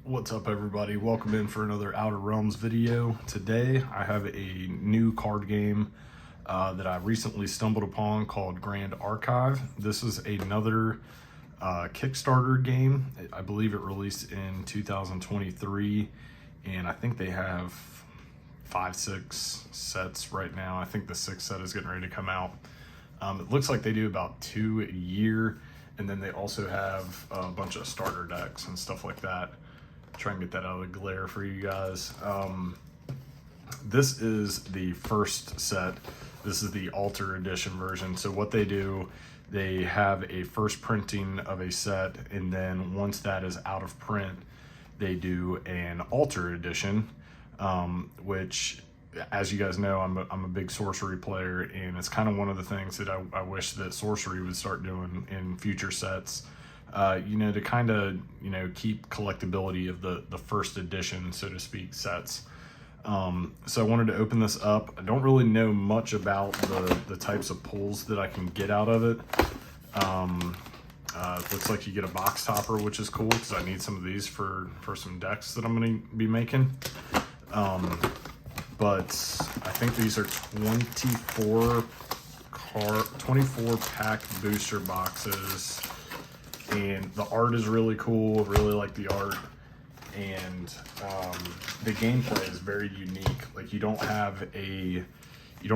What's up, everybody? Welcome in for another Outer Realms video. Today I have a new card game that I recently stumbled upon called Grand Archive. This is another Kickstarter game. I believe it released in 2023, and I think they have 5-6 sets right now. I think the 6th set is getting ready to come out. It looks like they do about 2 a year, and then they also have a bunch of starter decks and stuff like that. Try and get that out of the glare for you guys. This is the first set. This is the Alter Edition version. So what they do, they have a first printing of a set, and then once that is out of print, they do an Alter Edition, which, as you guys know, I'm a big sorcery player, and it's kind of one of the things that I wish that sorcery would start doing in future sets. To kind of, keep collectability of the first edition, so to speak, sets. So I wanted to open this up. I don't really know much about the types of pulls that I can get out of it. It looks like you get a box topper, which is cool because I need some of these for some decks that I'm going to be making. But I think these are 24 pack booster boxes. And the art is really cool. I really like the art, and the gameplay is very unique. Like, you don't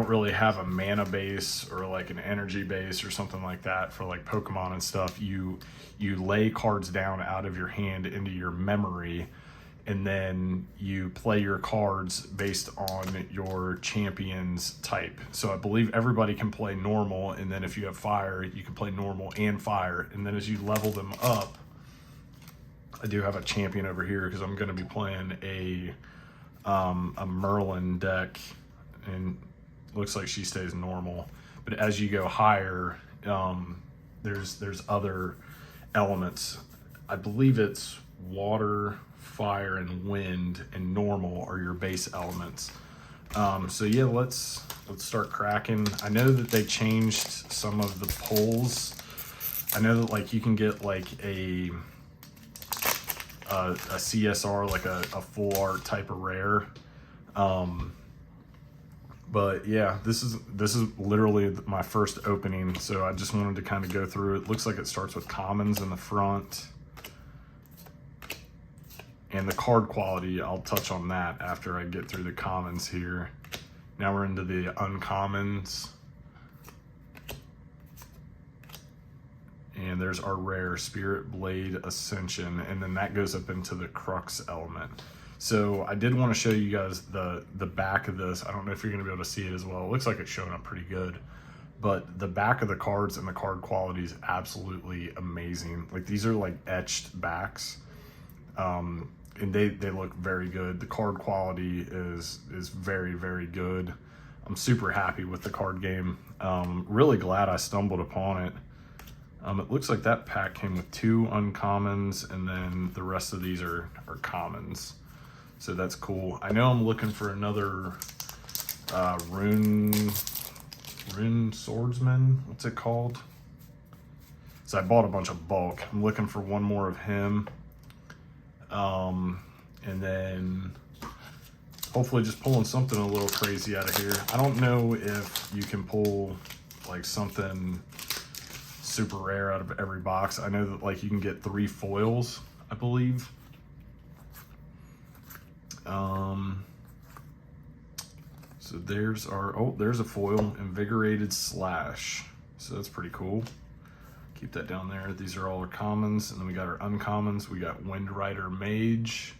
really have a mana base or like an energy base or something like that for like Pokemon and stuff. You lay cards down out of your hand into your memory, and then you play your cards based on your champion's type. So I believe everybody can play normal, and then if you have fire, you can play normal and fire. And then as you level them up, I do have a champion over here because I'm going to be playing a Merlin deck, and looks like she stays normal. But as you go higher, there's other elements. I believe it's water, fire, and wind, and normal are your base elements. So yeah, let's start cracking. I know that they changed some of the pulls. I know that like you can get like a CSR, like a full art type of rare. But yeah, this is literally my first opening, so I just wanted to kind of go through it. Looks like it starts with commons in the front. And the card quality, I'll touch on that after I get through the commons here. Now we're into the uncommons. And there's our rare Spirit Blade Ascension, and then that goes up into the Crux element. So I did want to show you guys the back of this. I don't know if you're going to be able to see it as well. It looks like it's showing up pretty good. But the back of the cards and the card quality is absolutely amazing. Like, these are like etched backs. And they look very good. The card quality is very, very good. I'm super happy with the card game. Really glad I stumbled upon it. It looks like that pack came with 2 uncommons, and then the rest of these are commons. So that's cool. I know I'm looking for another rune swordsman. What's it called? So I bought a bunch of bulk. I'm looking for one more of him. And then hopefully just pulling something a little crazy out of here. I don't know if you can pull like something super rare out of every box. I know that like you can get 3 foils, I believe. So there's there's a foil, Invigorated Slash. So that's pretty cool. Keep that down there. These are all our commons, and then we got our uncommons. We got Wind Rider Mage,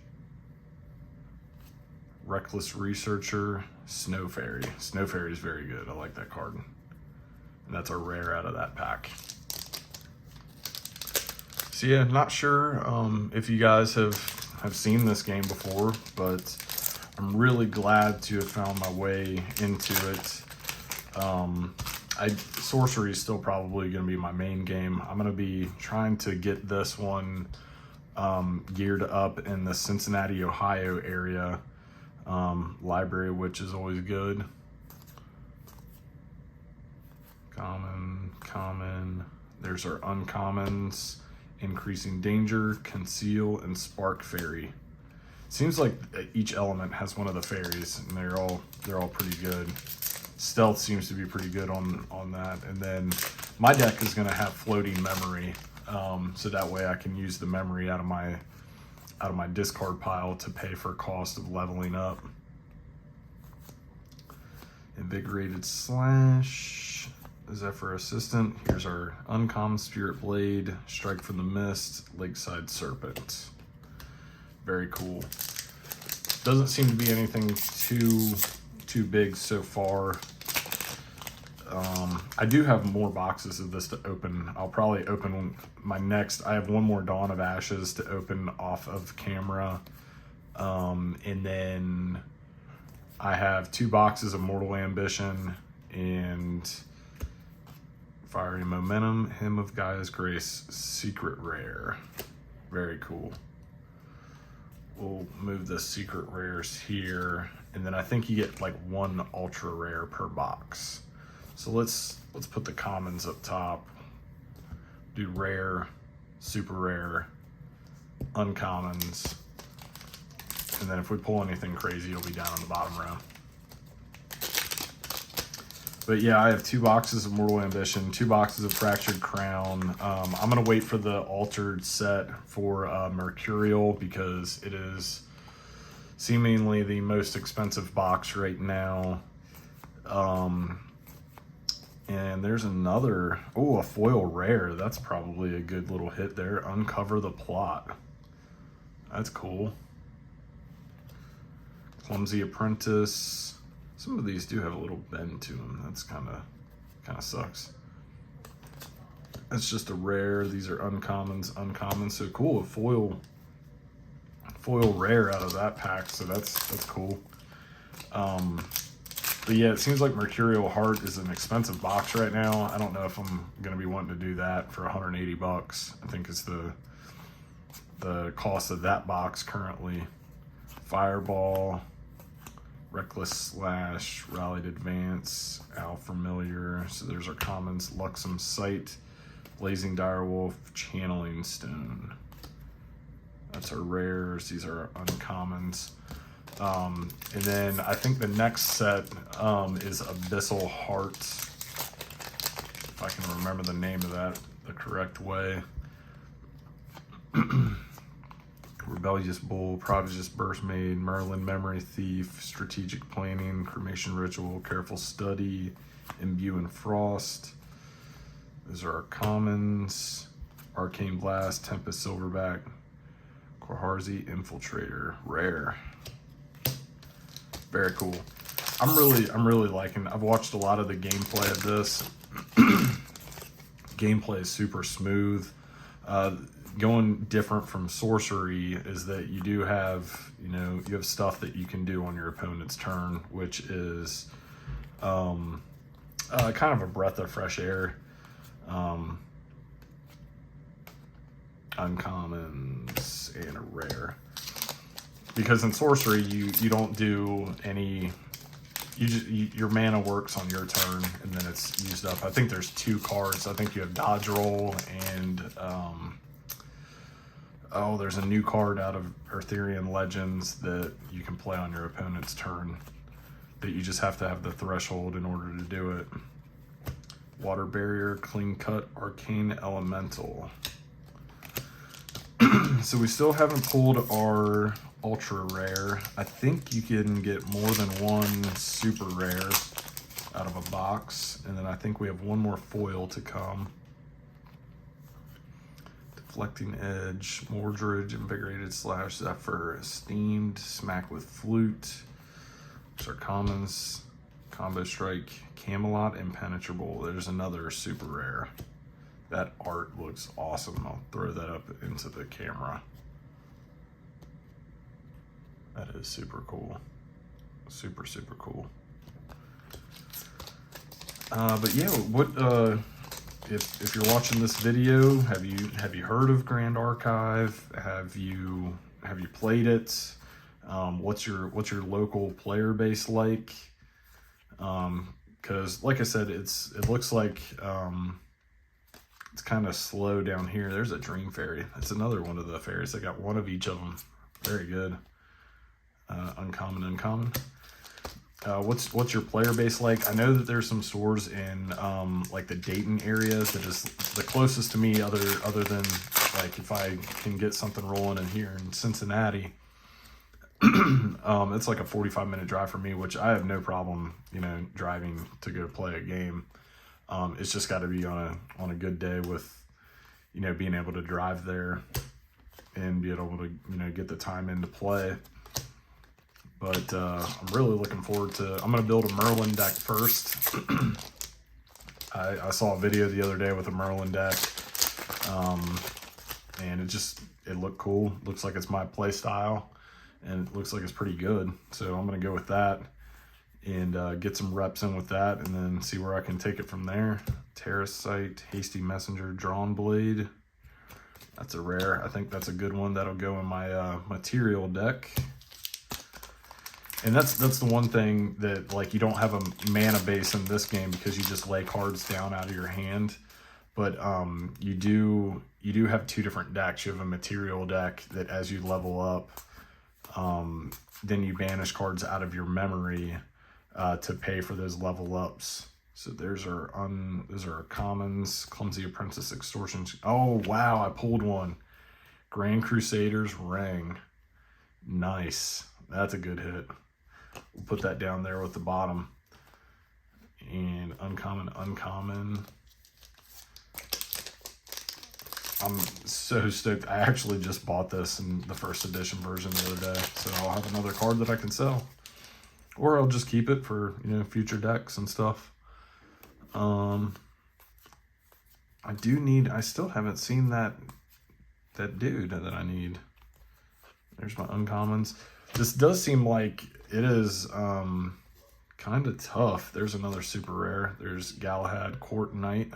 Reckless Researcher, Snow Fairy. Snow Fairy is very good. I like that card. And that's our rare out of that pack. So yeah, not sure if you guys have seen this game before, but I'm really glad to have found my way into it. Sorcery is still probably going to be my main game. I'm going to be trying to get this one geared up in the Cincinnati, Ohio area library, which is always good. Common. There's our uncommons. increasing danger, conceal, and spark fairy. Seems like each element has one of the fairies, and they're all pretty good. Stealth seems to be pretty good on that. And then my deck is going to have floating memory, so that way I can use the memory out of my discard pile to pay for cost of leveling up. Invigorated Slash, Zephyr Assistant. Here's our uncommon Spirit Blade, Strike from the Mist, Lakeside Serpent. Very cool. Doesn't seem to be anything too big so far. I do have more boxes of this to open. I'll probably open my next. I have one more Dawn of Ashes to open off of camera, and then I have 2 boxes of Mortal Ambition and Fiery Momentum, Hymn of Gaia's Grace, Secret Rare. Very cool. We'll move the secret rares here, and then I think you get like 1 ultra rare per box. So let's put the commons up top. Do rare, super rare, uncommons. And then if we pull anything crazy, it'll be down on the bottom row. But yeah, I have 2 boxes of Mortal Ambition, 2 boxes of Fractured Crown. I'm gonna wait for the altered set for Mercurial, because it is seemingly the most expensive box right now. And there's another, a foil rare. That's probably a good little hit there. Uncover the Plot. That's cool. Clumsy Apprentice. Some of these do have a little bend to them. That's kind of sucks. That's just a rare. These are uncommon. So cool, a foil rare out of that pack. So that's cool. But yeah, it seems like Mercurial Heart is an expensive box right now. I don't know if I'm gonna be wanting to do that for 180 bucks. I think it's the cost of that box currently. Fireball, Reckless Slash, Rallied Advance, Owl Familiar. So there's our commons: Luxem Sight, Blazing Direwolf, Channeling Stone. That's our rares. These are our uncommons. And then I think the next set is Abyssal Heart, if I can remember the name of that the correct way. Rebellious Bull, Prodigious Burstmaid, Merlin Memory Thief, Strategic Planning, Cremation Ritual, Careful Study, Imbue and Frost. Those are our commons. Arcane Blast, Tempest Silverback, Korharzi Infiltrator, rare. Very cool. I'm really liking. I've watched a lot of the gameplay of this. Gameplay is super smooth. Going different from sorcery is that you do have, you have stuff that you can do on your opponent's turn, which is kind of a breath of fresh air. Uncommons and a rare. Because in sorcery, you don't do any, your mana works on your turn and then it's used up. I think there's 2 cards. I think you have Dodge Roll and, there's a new card out of Arthurian Legends that you can play on your opponent's turn that you just have to have the threshold in order to do it. Water Barrier, Clean Cut, Arcane Elemental. So we still haven't pulled our ultra rare. I think you can get more than 1 super rare out of a box, and then I think we have 1 more foil to come. Deflecting Edge, Mordred, Invigorated Slash, Zephyr, Esteemed, Smack with Flute. Those are commons. Combo Strike, Camelot, Impenetrable. There's another super rare. That art looks awesome. I'll throw that up into the camera. That is super cool. Super cool. But yeah, what if you're watching this video, have you heard of Grand Archive? Have you played it? What's your local player base like? Because like I said, it looks like It's kind of slow down here. There's a Dream Fairy. That's another one of the fairies. I got one of each of them. Very good. Uncommon. What's your player base like? I know that there's some stores in like the Dayton area that is the closest to me, other than like if I can get something rolling in here in Cincinnati. It's like a 45-minute drive for me, which I have no problem, you know, driving to go play a game. It's just got to be on a good day with, you know, being able to drive there and be able to, you know, get the time in to play. But I'm really looking forward to, I'm going to build a Merlin deck first. I saw a video the other day with a Merlin deck, and it looked cool. Looks like it's my play style, and it looks like it's pretty good. So I'm going to go with that and get some reps in with that, and then see where I can take it from there. Terrace Sight, Hasty Messenger, Drawn Blade. That's a rare. I think that's a good one. That'll go in my material deck. And that's the one thing that, like, you don't have a mana base in this game because you just lay cards down out of your hand. But you do have two different decks. You have a material deck that as you level up, then you banish cards out of your memory to pay for those level ups. So those are our commons. Clumsy Apprentice, Extortion. Oh wow, I pulled one. Grand Crusader's Ring. Nice. That's a good hit. We'll put that down there with the bottom. And uncommon. I'm so stoked. I actually just bought this in the first edition version the other day, so I'll have another card that I can sell, or I'll just keep it for, you know, future decks and stuff. I still haven't seen that dude that I need. There's my uncommons. This does seem like it is kind of tough. There's another super rare. There's Galahad Court Knight.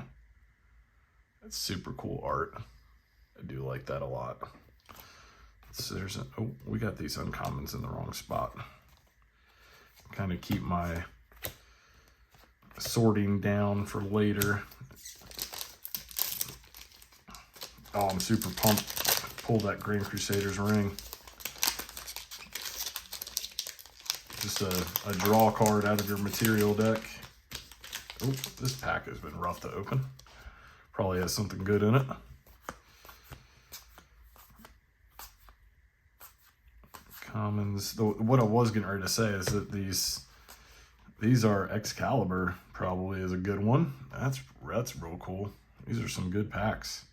That's super cool art. I do like that a lot. So we got these uncommons in the wrong spot. Kind of keep my sorting down for later. Oh, I'm super pumped. Pull that Grand Crusader's Ring. Just a draw card out of your material deck. Oh, this pack has been rough to open. Probably has something good in it. Commons. What I was getting ready to say is that these are Excalibur. Probably is a good one. That's real cool. These are some good packs.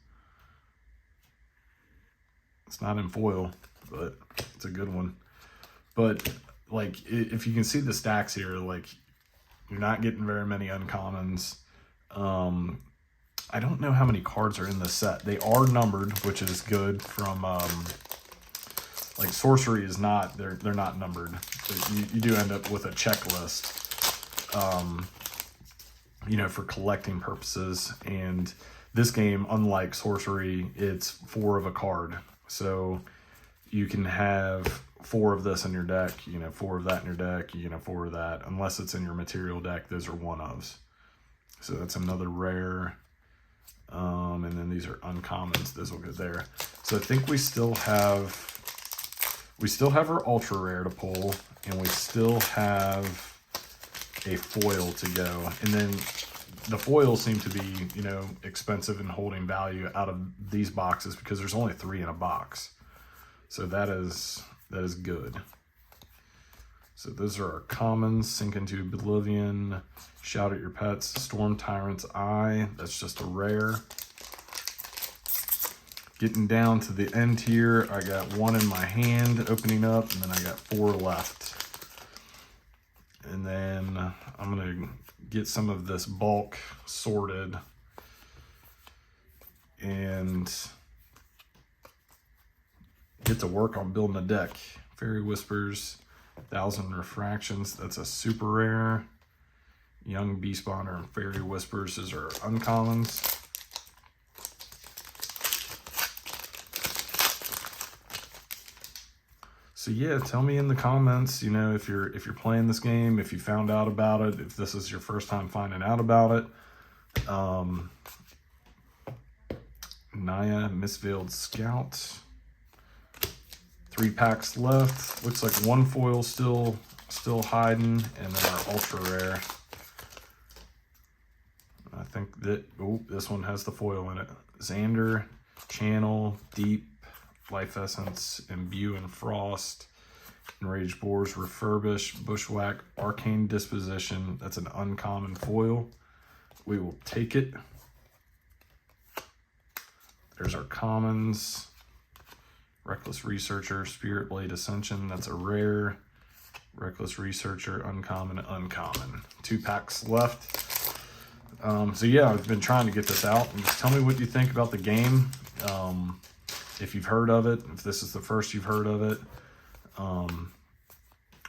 It's not in foil, but it's a good one. But like, if you can see the stacks here, like, you're not getting very many uncommons. I don't know how many cards are in this set. They are numbered, which is good. From like sorcery is not, they're not numbered. So you do end up with a checklist, you know, for collecting purposes. And this game, unlike sorcery, it's 4 of a card. So you can have 4 of this in your deck, you know, 4 of that in your deck, you know, 4 of that. Unless it's in your material deck, those are one-ofs. So that's another rare. And then these are uncommons. This will go there. So I think we still have our ultra rare to pull, and we still have a foil to go. And then the foils seem to be, you know, expensive and holding value out of these boxes because there's only 3 in a box. So that is good. So those are our commons. Sink into Oblivion, Shout at Your Pets, Storm Tyrant's Eye. That's just a rare. Getting down to the end here, I got 1 in my hand opening up, and then I got 4 left. And then I'm gonna get some of this bulk sorted and get to work on building a deck. Fairy Whispers, 1,000 Refractions, that's a super rare. Young Beast Spawner and Fairy Whispers, those are uncommons. So yeah, tell me in the comments, you know, if you're playing this game, if you found out about it, if this is your first time finding out about it. Naya Misveiled Scout. 3 packs left. Looks like one foil still hiding, and then our ultra rare. I think that, oh, this one has the foil in it. Xander, Channel, Deep, Life Essence, Imbue and Frost, Enraged Boars, Refurbish, Bushwhack, Arcane Disposition. That's an uncommon foil. We will take it. There's our commons. Reckless Researcher, Spirit Blade Ascension. That's a rare. Reckless Researcher, uncommon, uncommon. 2 packs left. So yeah, I've been trying to get this out. And just tell me what you think about the game. If you've heard of it, if this is the first you've heard of it.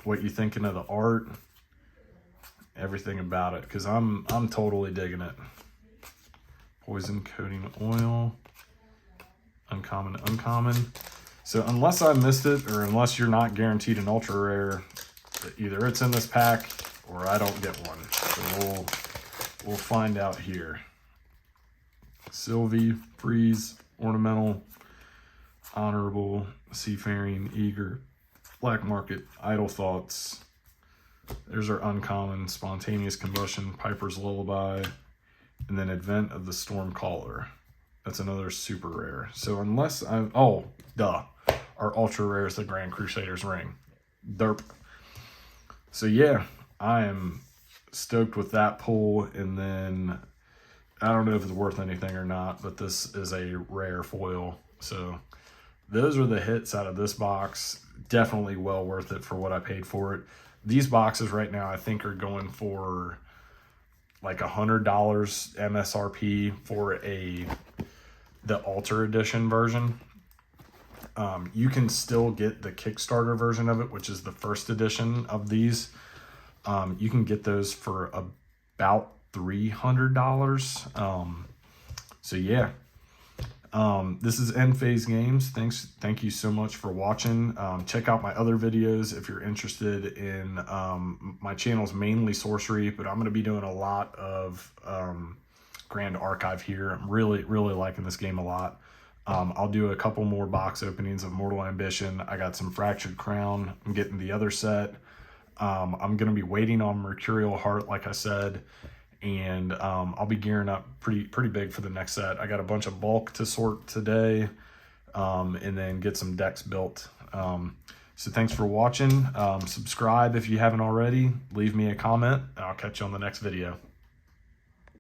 What you thinking of the art. Everything about it, because I'm totally digging it. Poison Coating Oil. Uncommon, uncommon. So unless I missed it, or unless you're not guaranteed an ultra rare, either it's in this pack or I don't get one. So we'll find out here. Sylvie, Freeze, Ornamental, Honorable, Seafaring, Eager, Black Market, Idle Thoughts. There's our uncommon, Spontaneous Combustion, Piper's Lullaby, and then Advent of the Storm Caller. That's another super rare. So unless I'm, oh, duh. Our ultra rare is the Grand Crusader's Ring. Derp. So yeah, I am stoked with that pull. And then I don't know if it's worth anything or not, but this is a rare foil. So those are the hits out of this box. Definitely well worth it for what I paid for it. These boxes right now I think are going for like $100 MSRP for the Alter Edition version. You can still get the Kickstarter version of it, which is the first edition of these. You can get those for about $300. So yeah, this is EndFaze Games. Thank you so much for watching. Check out my other videos if you're interested in, my channel's mainly sorcery, but I'm going to be doing a lot of Grand Archive here. I'm really liking this game a lot. I'll do a couple more box openings of Mortal Ambition. I got some Fractured Crown. I'm getting the other set. I'm going to be waiting on Mercurial Heart, like I said, and I'll be gearing up pretty big for the next set. I got a bunch of bulk to sort today, and then get some decks built. So thanks for watching. Subscribe if you haven't already. Leave me a comment, and I'll catch you on the next video.